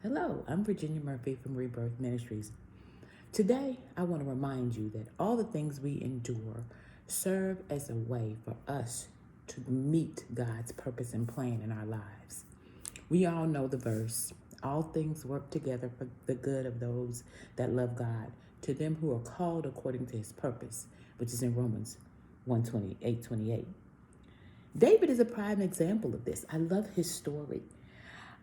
Hello, I'm Virginia Murphy from Rebirth Ministries. Today, I want to remind you that all the things we endure serve as a way for us to meet God's purpose and plan in our lives. We all know the verse, all things work together for the good of those that love God, to them who are called according to his purpose, which is in Romans 1:28-28. David is a prime example of this. I love his story.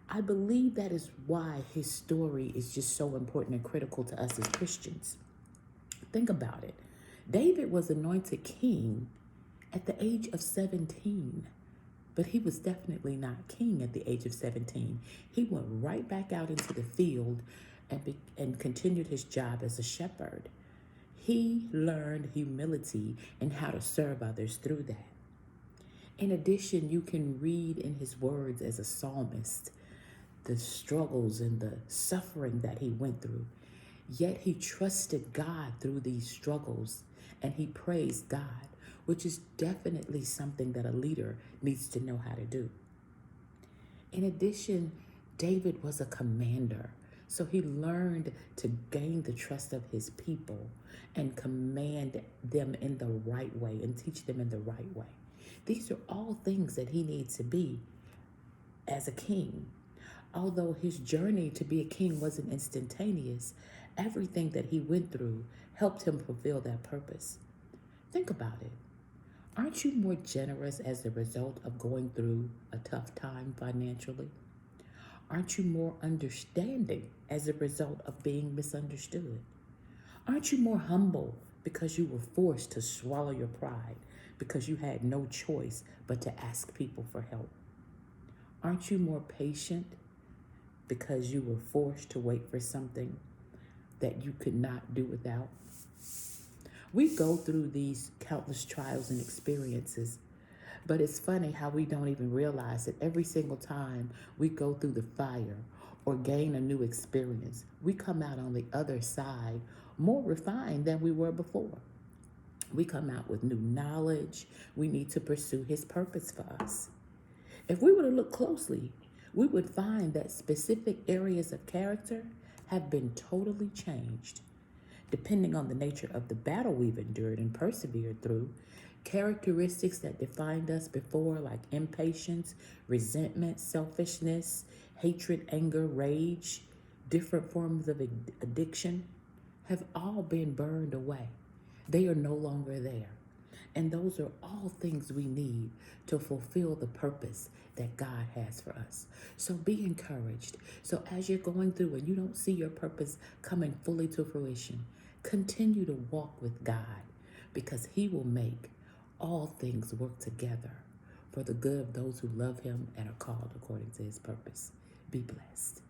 I believe that is why his story is just so important and critical to us as Christians. Think about it. David was anointed king at the age of 17, but he was definitely not king at the age of 17. He went right back out into the field and continued his job as a shepherd. He learned humility and how to serve others through that. In addition, you can read in his words as a psalmist the struggles and the suffering that he went through. Yet he trusted God through these struggles and he praised God, which is definitely something that a leader needs to know how to do. In addition, David was a commander, so he learned to gain the trust of his people and command them in the right way and teach them in the right way. These are all things that he needs to be as a king. Although his journey to be a king wasn't instantaneous, everything that he went through helped him fulfill that purpose. Think about it. Aren't you more generous as a result of going through a tough time financially? Aren't you more understanding as a result of being misunderstood? Aren't you more humble because you were forced to swallow your pride because you had no choice but to ask people for help? Aren't you more patient because you were forced to wait for something that you could not do without? We go through these countless trials and experiences, but it's funny how we don't even realize that every single time we go through the fire or gain a new experience, we come out on the other side more refined than we were before. We come out with new knowledge. We need to pursue his purpose for us. If we were to look closely, we would find that specific areas of character have been totally changed. Depending on the nature of the battle we've endured and persevered through, characteristics that defined us before, like impatience, resentment, selfishness, hatred, anger, rage, different forms of addiction, have all been burned away. They are no longer there. And those are all things we need to fulfill the purpose that God has for us. So be encouraged. So as you're going through and you don't see your purpose coming fully to fruition, continue to walk with God because he will make all things work together for the good of those who love him and are called according to his purpose. Be blessed.